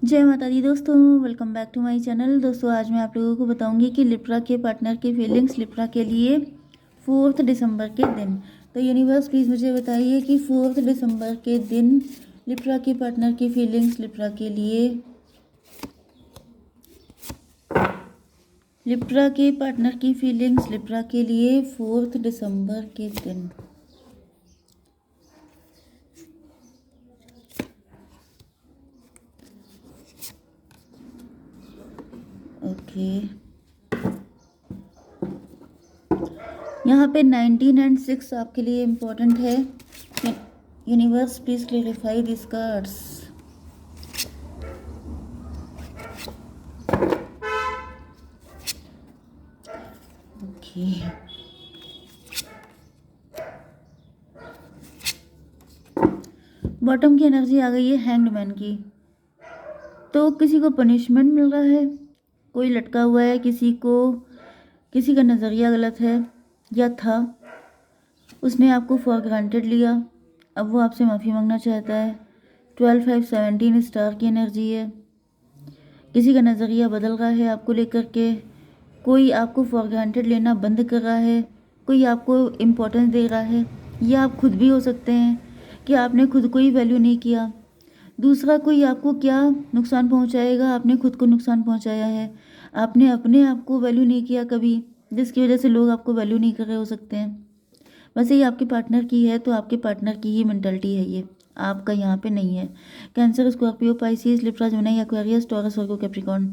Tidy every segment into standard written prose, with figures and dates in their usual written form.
जय माता दी दोस्तों, welcome back to my channel. दोस्तों आज मैं आप लोगों को बताऊंगी कि लिब्रा के पार्टनर की फीलिंग्स लिब्रा के लिए 4 दिसंबर के दिन। तो यूनिवर्स प्लीज़ मुझे बताइए कि 4 दिसंबर के दिन लिब्रा के पार्टनर की फीलिंग्स लिब्रा के लिए, लिब्रा के पार्टनर की फीलिंग्स लिब्रा के लिए 4 दिसंबर के दिन। ओके, यहाँ पे 19 एंड 6 आपके लिए इम्पोर्टेंट है। Universe please clarify this cards. Okay, bottom की एनर्जी आ गई है हैंग्ड मैन की। तो किसी को पनिशमेंट मिल रहा है, कोई लटका हुआ है, किसी का नज़रिया गलत है या था, उसने आपको फॉर ग्रांटेड लिया, अब वो आपसे माफ़ी मांगना चाहता है। 12 5 17 स्टार की एनर्जी है। किसी का नज़रिया बदल रहा है आपको लेकर के, कोई आपको फॉर ग्रांटेड लेना बंद कर रहा है, कोई आपको इम्पोर्टेंस दे रहा है, या आप खुद भी हो सकते हैं कि आपने खुद को ही वैल्यू नहीं किया। दूसरा कोई आपको क्या नुकसान पहुंचाएगा, आपने खुद को नुकसान पहुंचाया है। आपने अपने आप को वैल्यू नहीं किया कभी, जिसकी वजह से लोग आपको वैल्यू नहीं कर रहे हो सकते हैं। वैसे ये आपके पार्टनर की है, तो आपके पार्टनर की ही मेंटालिटी है, ये आपका यहाँ पे नहीं है। Cancer, Scorpio, Pisces, Libra, Gemini, Aquarius, Taurus, Virgo, Capricorn.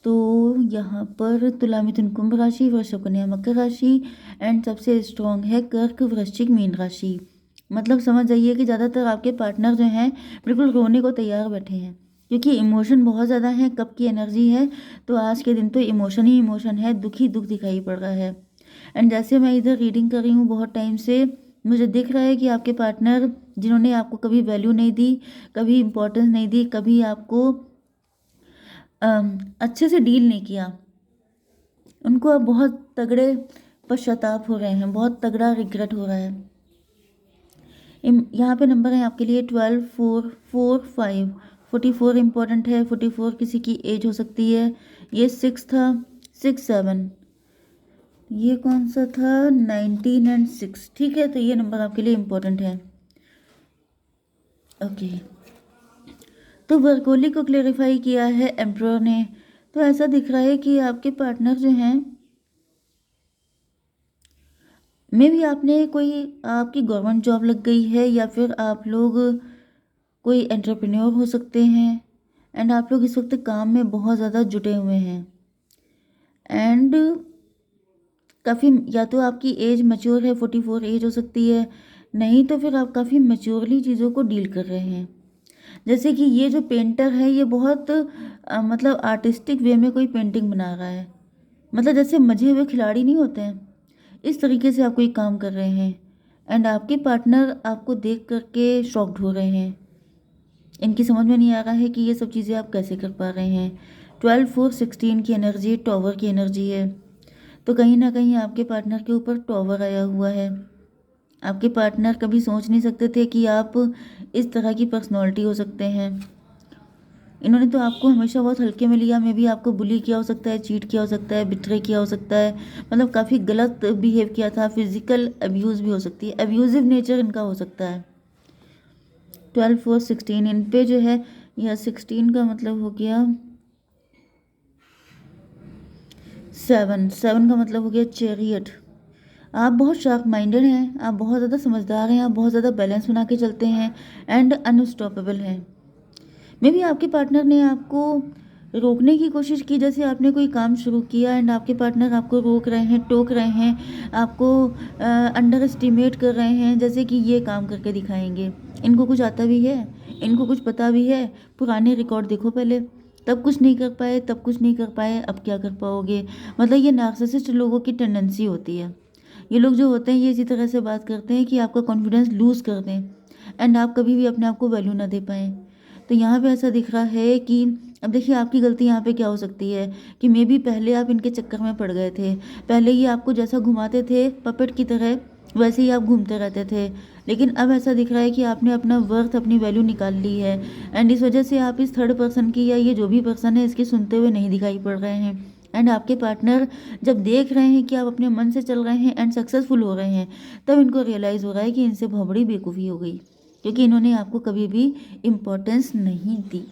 तो यहाँ पर तुला, मिथुन, कुंभ राशि, वृषभ, कन्या, मकर राशि एंड सबसे स्ट्रॉन्ग है कर्क, वृश्चिक, मीन राशि। मतलब समझ जाइए कि ज़्यादातर आपके पार्टनर जो हैं बिल्कुल रोने को तैयार बैठे हैं, क्योंकि इमोशन बहुत ज़्यादा है, कब की एनर्जी है। तो आज के दिन तो इमोशन ही इमोशन है, दुख ही दुख दिखाई पड़ रहा है। एंड जैसे मैं इधर रीडिंग कर रही हूँ बहुत टाइम से, मुझे दिख रहा है कि आपके पार्टनर जिन्होंने आपको कभी वैल्यू नहीं दी, कभी इम्पोर्टेंस नहीं दी, कभी आपको अच्छे से डील नहीं किया, उनको अब बहुत तगड़े पश्चाताप हो रहे हैं, बहुत तगड़ा रिग्रेट हो रहा है। यहाँ पे नंबर है आपके लिए 12 4 4 5। 44 इम्पोर्टेंट है, 44 किसी की एज हो सकती है। ये 6 था, 6 7, ये कौन सा था, 19 एंड 6। ठीक है, तो ये नंबर आपके लिए इम्पोर्टेंट है। ओके, तो वर्कोली को क्लेरिफाई किया है एम्प्रर ने। तो ऐसा दिख रहा है कि आपके पार्टनर जो हैं, मे भी आपने कोई, आपकी गवर्नमेंट जॉब लग गई है, या फिर आप लोग कोई एंटरप्रेन्योर हो सकते हैं। एंड आप लोग इस वक्त काम में बहुत ज़्यादा जुटे हुए हैं। एंड काफ़ी, या तो आपकी एज मैच्योर है, 44 एज हो सकती है, नहीं तो फिर आप काफ़ी मैच्योरली चीज़ों को डील कर रहे हैं। जैसे कि ये जो पेंटर है, ये बहुत मतलब आर्टिस्टिक वे में कोई पेंटिंग बना रहा है, मतलब जैसे मजे हुए खिलाड़ी नहीं होते हैं, इस तरीके से आप कोई काम कर रहे हैं। एंड आपके पार्टनर आपको देख करके शॉक्ड हो रहे हैं, इनकी समझ में नहीं आ रहा है कि ये सब चीज़ें आप कैसे कर पा रहे हैं। 12 4 16 की एनर्जी टॉवर की एनर्जी है। तो कहीं ना कहीं आपके पार्टनर के ऊपर टॉवर आया हुआ है। आपके पार्टनर कभी सोच नहीं सकते थे कि आप इस तरह की पर्सनैलिटी हो सकते हैं। इन्होंने तो आपको हमेशा बहुत हल्के में लिया, मे भी आपको बुली किया हो सकता है, चीट किया हो सकता है, बिट्रे किया हो सकता है, मतलब काफ़ी गलत बिहेव किया था, फिजिकल अब्यूज़ भी हो सकती है, अब्यूजिव नेचर इनका हो सकता है। 12 4 16 इन पे जो है, यह 16 का मतलब हो गया 7, 7 का मतलब हो गया चैरियट। आप बहुत शार्प माइंडेड हैं, आप बहुत ज़्यादा समझदार हैं, आप बहुत ज़्यादा बैलेंस बना के चलते हैं एंड अनस्टॉपेबल हैं। मे बी आपके पार्टनर ने आपको रोकने की कोशिश की, जैसे आपने कोई काम शुरू किया एंड आपके पार्टनर आपको रोक रहे हैं, टोक रहे हैं, आपको अंडर एस्टिमेट कर रहे हैं, जैसे कि ये काम करके दिखाएंगे। इनको कुछ आता भी है, इनको कुछ पता भी है, पुराने रिकॉर्ड देखो पहले, तब कुछ नहीं कर पाए, तब कुछ नहीं कर पाए, अब क्या कर पाओगे। मतलब ये नार्सिसिस्ट लोगों की टेंडेंसी होती है। ये लोग जो होते हैं, ये इसी तरह से बात करते हैं कि आपका कॉन्फिडेंस लूज़ कर दें एंड आप कभी भी अपने आप को वैल्यू ना दे पाएँ। तो यहाँ पे ऐसा दिख रहा है कि अब देखिए आपकी गलती यहाँ पे क्या हो सकती है कि मे बी पहले आप इनके चक्कर में पड़ गए थे, पहले ये आपको जैसा घुमाते थे पपेट की तरह, वैसे ही आप घूमते रहते थे, लेकिन अब ऐसा दिख रहा है कि आपने अपना वर्थ, अपनी वैल्यू निकाल ली है। एंड इस वजह से आप इस थर्ड पर्सन की, या ये जो भी पर्सन है, इसके सुनते हुए नहीं दिखाई पड़ रहे हैं। एंड आपके पार्टनर जब देख रहे हैं कि आप अपने मन से चल रहे हैं एंड सक्सेसफुल हो रहे हैं, तब इनको रियलाइज़ हो रहा है कि इनसे बहुत बड़ी बेवकूफ़ी हो गई, क्योंकि इन्होंने आपको कभी भी इम्पोर्टेंस नहीं दी।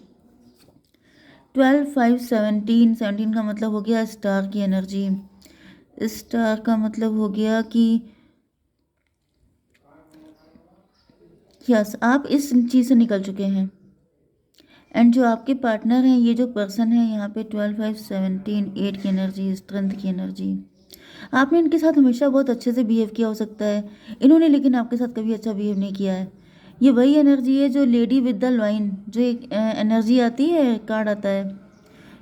12 5 17, 17 का मतलब हो गया स्टार की एनर्जी। स्टार का मतलब हो गया कि यस, आप इस चीज़ से निकल चुके हैं। एंड जो आपके पार्टनर हैं, ये जो पर्सन है यहाँ पे 12 5 17 8 की एनर्जी, स्ट्रेंथ की एनर्जी, आपने इनके साथ हमेशा बहुत अच्छे से बिहेव किया हो सकता है, इन्होंने लेकिन आपके साथ कभी अच्छा बिहेव नहीं किया है। ये वही एनर्जी है जो लेडी विद द लॉइन, जो एक एनर्जी आती है, कार्ड आता है,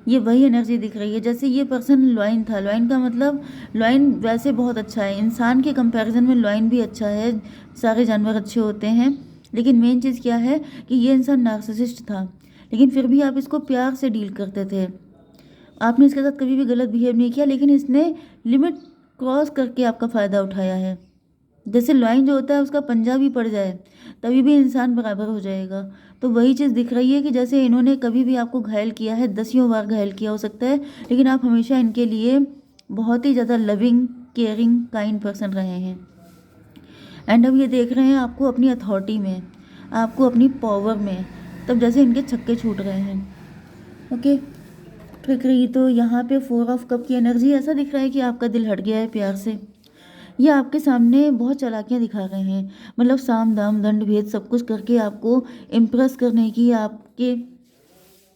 ये वही एनर्जी दिख रही है। जैसे ये पर्सन लॉइन था, लॉइन का मतलब, लॉइन वैसे बहुत अच्छा है, इंसान के कंपैरिजन में लॉइन भी अच्छा है, सारे जानवर अच्छे होते हैं, लेकिन मेन चीज़ क्या है कि ये इंसान नार्सिसिस्ट था, लेकिन फिर भी आप इसको प्यार से डील करते थे, आपने इसके साथ कभी भी गलत बिहेव नहीं किया, लेकिन इसने लिमिट क्रॉस करके आपका फ़ायदा उठाया है। जैसे लॉइन जो होता है उसका पंजा भी पड़ जाए तभी भी इंसान बराबर हो जाएगा, तो वही चीज़ दिख रही है कि जैसे इन्होंने कभी भी आपको घायल किया है, दसियों बार घायल किया हो सकता है, लेकिन आप हमेशा इनके लिए बहुत ही ज़्यादा लविंग, केयरिंग, काइंड पर्सन रहे हैं। एंड अब ये देख रहे हैं आपको अपनी अथॉरिटी में, आपको अपनी पावर में, तब जैसे इनके छक्के छूट रहे हैं। ओके, ट्रिकरी, तो यहाँ पे 4 ऑफ कप की एनर्जी, ऐसा दिख रहा है कि आपका दिल हट गया है प्यार से, ये आपके सामने बहुत चालाकियाँ दिखा रहे हैं, मतलब साम दाम दंड भेद सब कुछ करके आपको इम्प्रेस करने की, आपके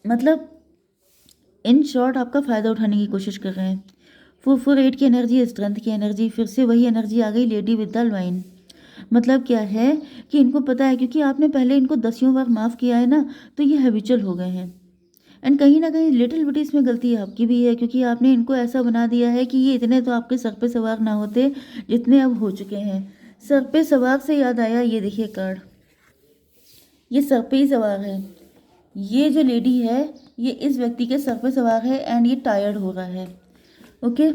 मतलब इन शॉर्ट आपका फ़ायदा उठाने की कोशिश कर रहे हैं। 448 की एनर्जी, स्ट्रेंथ की एनर्जी, फिर से वही एनर्जी आ गई, लेडी विद द वाइन। मतलब क्या है कि इनको पता है, क्योंकि आपने पहले इनको दसियों बार माफ़ किया है ना, तो ये हैबिचुअल हो गए हैं। एंड कहीं ना कहीं लिटिल बिट इसमें गलती आपकी भी है, क्योंकि आपने इनको ऐसा बना दिया है कि ये इतने तो आपके सर पे सवार ना होते जितने अब हो चुके हैं। सर पे सवार से याद आया, ये देखिए कार्ड, ये सर पे ही सवार है, ये जो लेडी है ये इस व्यक्ति के सर पे सवार है एंड ये टायर्ड हो रहा है। ओके,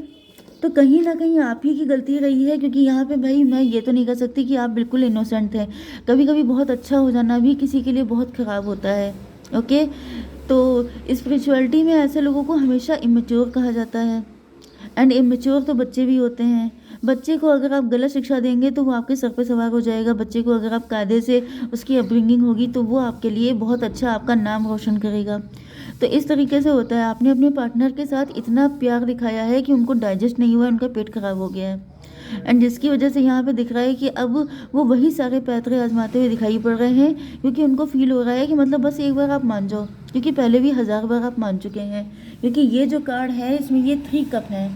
तो कहीं ना कहीं आप ही की गलती रही है, क्योंकि यहाँ पे भाई मैं ये तो नहीं कर सकती कि आप बिल्कुल इनोसेंट हैं, कभी कभी बहुत अच्छा हो जाना भी किसी के लिए बहुत ख़राब होता है। ओके, तो स्पिरिचुअलिटी में ऐसे लोगों को हमेशा इमेच्योर कहा जाता है, एंड इमेच्योर तो बच्चे भी होते हैं। बच्चे को अगर आप गलत शिक्षा देंगे तो वो आपके सर पे सवार हो जाएगा, बच्चे को अगर आप कायदे से उसकी अपब्रिंगिंग होगी तो वो आपके लिए बहुत अच्छा आपका नाम रोशन करेगा। तो इस तरीके से होता है, आपने अपने पार्टनर के साथ इतना प्यार दिखाया है कि उनको डाइजेस्ट नहीं हुआ, उनका पेट खराब हो गया है, एंड जिसकी वजह से यहाँ पे दिख रहा है कि अब वो वही सारे पैतरे आजमाते हुए दिखाई पड़ रहे हैं, क्योंकि उनको फील हो रहा है कि मतलब बस एक बार आप मान जाओ, क्योंकि पहले भी 1000 बार आप मान चुके हैं। क्योंकि ये जो कार्ड है इसमें ये 3 कप है,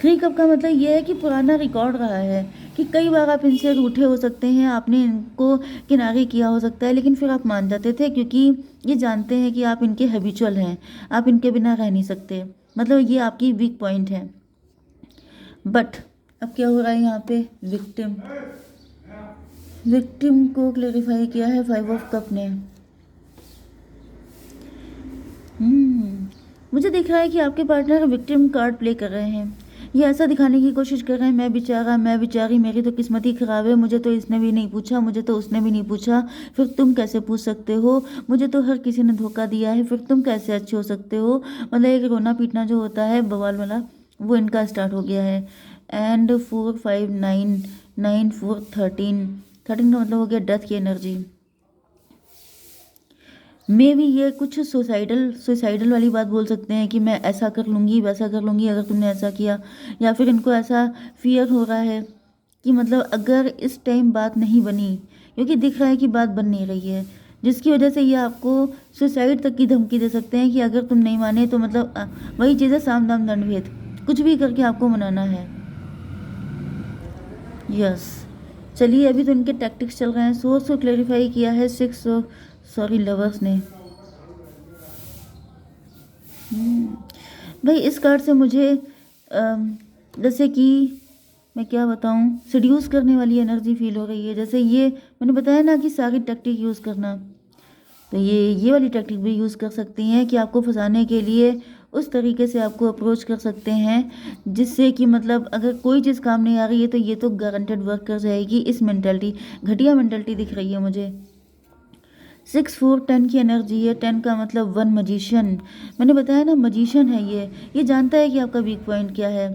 3 कप का मतलब ये है कि पुराना रिकॉर्ड रहा है कि कई बार आप इनसे रूठे हो सकते हैं, आपने इनको किनारे किया हो सकता है, लेकिन फिर आप मान जाते थे, क्योंकि ये जानते हैं कि आप इनके हैबिचुअल हैं, आप इनके बिना रह नहीं सकते, मतलब ये आपकी वीक पॉइंट है। बट अब क्या हो रहा है यहाँ पे, विक्टिम, विक्टिम को क्लेरिफाई किया है 5 ऑफ कप ने। मुझे दिख रहा है कि आपके पार्टनर विक्टिम कार्ड प्ले कर रहे हैं, ये ऐसा दिखाने की कोशिश कर रहे हैं, मैं बेचारा, मैं बेचारी, मेरी तो किस्मत ही खराब है, मुझे तो इसने भी नहीं पूछा, मुझे तो उसने भी नहीं पूछा, फिर तुम कैसे पूछ सकते हो, मुझे तो हर किसी ने धोखा दिया है, फिर तुम कैसे अच्छे हो सकते हो। मतलब एक रोना पीटना जो होता है बवाल वाला, वो इनका स्टार्ट हो गया है। एंड 4 5 9 9 4 13, 13 का मतलब हो गया डेथ की एनर्जी। मे भी ये कुछ सुसाइडल वाली बात बोल सकते हैं कि मैं ऐसा कर लूँगी, वैसा कर लूँगी अगर तुमने ऐसा किया, या फिर इनको ऐसा फियर हो रहा है कि मतलब अगर इस टाइम बात नहीं बनी, क्योंकि दिख रहा है कि बात बन नहीं रही है, जिसकी वजह से ये आपको सुसाइड तक की धमकी दे सकते हैं कि अगर तुम नहीं माने तो मतलब वही चीज़ है, साम दाम दंड भेद, कुछ भी करके आपको मनाना है। यस, चलिए अभी तो इनके टैक्टिक्स चल रहे हैं। सोर्स को क्लेरिफाई किया है 6 सॉरी लवर्स ने। भाई इस कार्ड से मुझे जैसे कि मैं क्या बताऊं, सीड्यूस करने वाली एनर्जी फील हो रही है। जैसे ये मैंने बताया ना कि सारी टैक्टिक यूज़ करना, तो ये वाली टैक्टिक भी यूज़ कर सकती हैं कि आपको फंसाने के लिए उस तरीके से आपको अप्रोच कर सकते हैं, जिससे कि मतलब अगर कोई चीज़ काम नहीं आ रही है तो ये तो गारंटेड वर्क कर जाएगी। इस मेंटालिटी, घटिया मेंटालिटी दिख रही है मुझे। 6 4 10 की एनर्जी है। 10 का मतलब 1 मजिशियन। मैंने बताया ना, मजिशियन है ये जानता है कि आपका वीक पॉइंट क्या है।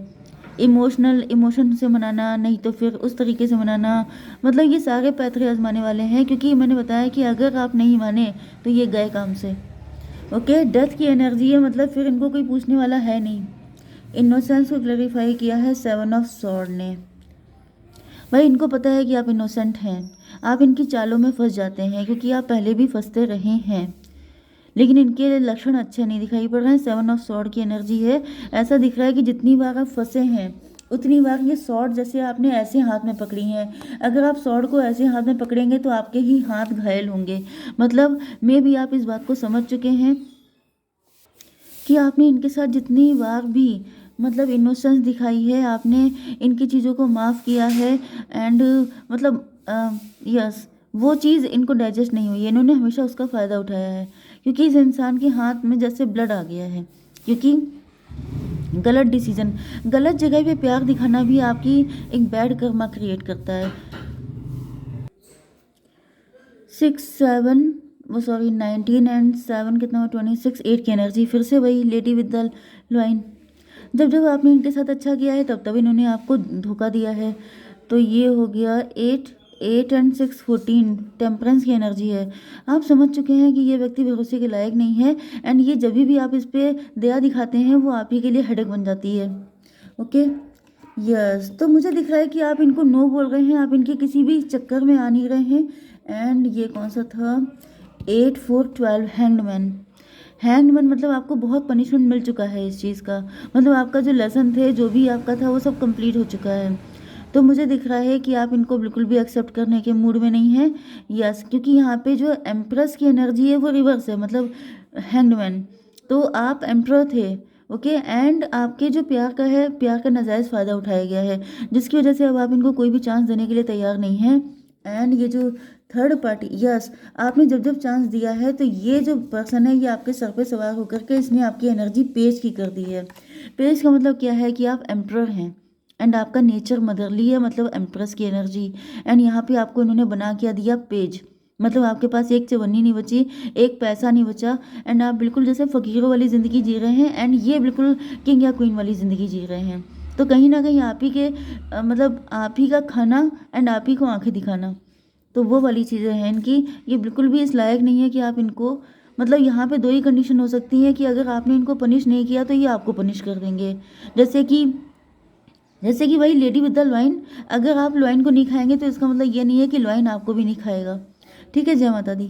इमोशन से मनाना, नहीं तो फिर उस तरीके से मनाना, मतलब ये सारे पैथरे आजमाने वाले हैं, क्योंकि मैंने बताया कि अगर आप नहीं माने तो ये गए काम से। ओके, डेथ की एनर्जी है, मतलब फिर इनको कोई पूछने वाला है नहीं। इनोसेंस को क्लैरिफाई किया है 7 ऑफ स्वॉर्ड ने। भाई इनको पता है कि आप इनोसेंट हैं, आप इनकी चालों में फंस जाते हैं, क्योंकि आप पहले भी फंसते रहे हैं, लेकिन इनके लक्षण अच्छे नहीं दिखाई पड़ रहे हैं। 7 ऑफ स्वॉर्ड की एनर्जी है। ऐसा दिख रहा है कि जितनी बार आप फंसे हैं उतनी बार ये स्वॉर्ड जैसे आपने ऐसे हाथ में पकड़ी हैं। अगर आप स्वॉर्ड को ऐसे हाथ में पकड़ेंगे तो आपके ही हाथ घायल होंगे। मतलब मे भी आप इस बात को समझ चुके हैं कि आपने इनके साथ जितनी बार भी मतलब इनोसेंस दिखाई है, आपने इनकी चीज़ों को माफ़ किया है, एंड मतलब यस, वो चीज़ इनको डाइजेस्ट नहीं हुई है। इन्होंने हमेशा उसका फ़ायदा उठाया है, क्योंकि इस इंसान के हाथ में जैसे ब्लड आ गया है। क्योंकि गलत डिसीजन, गलत जगह पे प्यार दिखाना भी आपकी एक बैड कर्मा क्रिएट करता है। 6 7 वो सॉरी 19 एंड 7 कितना हुआ 26, 8 की एनर्जी। फिर से वही लेडी विद द लॉइन। जब जब आपने इनके साथ अच्छा किया है तब तब इन्होंने आपको धोखा दिया है। तो ये हो गया 8 एंड 6 14, टेम्परेंस की एनर्जी है। आप समझ चुके हैं कि ये व्यक्ति भरोसे के लायक नहीं है, एंड ये जब भी आप इस पर दया दिखाते हैं वो आप ही के लिए हेडेक बन जाती है। ओके, यस, तो मुझे दिख रहा है कि आप इनको नो बोल रहे हैं, आप इनके किसी भी चक्कर में आ नहीं रहे हैं। एंड ये कौन सा था, 8 4 12, हैंगमैन। हैंगमैन मतलब आपको बहुत पनिशमेंट मिल चुका है इस चीज़ का, मतलब आपका जो लेसन थे, जो भी आपका था, वो सब कंप्लीट हो चुका है। तो मुझे दिख रहा है कि आप इनको बिल्कुल भी एक्सेप्ट करने के मूड में नहीं हैं। यस, क्योंकि यहाँ पे जो एम्प्रेस की एनर्जी है वो रिवर्स है, मतलब हैंगमैन। तो आप एम्प्रोर थे, ओके, एंड आपके जो प्यार का है, प्यार का नाजायज़ फ़ायदा उठाया गया है, जिसकी वजह से अब आप इनको कोई भी चांस देने के लिए तैयार नहीं हैं। एंड ये जो थर्ड पार्टी, यस, आपने जब जब चांस दिया है तो ये जो पर्सन है ये आपके सर पे सवार होकर के इसने आपकी एनर्जी पेज की कर दी है। पेज का मतलब क्या है कि आप एम्प्रर हैं, एंड आपका नेचर मदरली है, मतलब एम्प्रेस की एनर्जी। एंड यहाँ पे आपको इन्होंने बना क्या दिया, पेज। मतलब आपके पास एक चवन्नी नहीं बची, एक पैसा नहीं बचा, एंड आप बिल्कुल जैसे फ़कीरों वाली ज़िंदगी जी रहे हैं, एंड ये बिल्कुल किंग या क्वीन वाली ज़िंदगी जी रहे हैं। तो कहीं ना कहीं आप ही के मतलब आप ही का खाना एंड आप ही को आंखें दिखाना, तो वो वाली चीज़ें हैं इनकी। ये बिल्कुल भी इस लायक नहीं है कि आप इनको, मतलब यहाँ पे दो ही कंडीशन हो सकती है कि अगर आपने इनको पनिश नहीं किया तो ये आपको पनिश कर देंगे। जैसे कि भाई लेडी विद द लॉइन, अगर आप लॉइन को नहीं खाएंगे तो इसका मतलब ये नहीं है कि लॉइन आपको भी नहीं खाएगा। ठीक है, जय माता दी।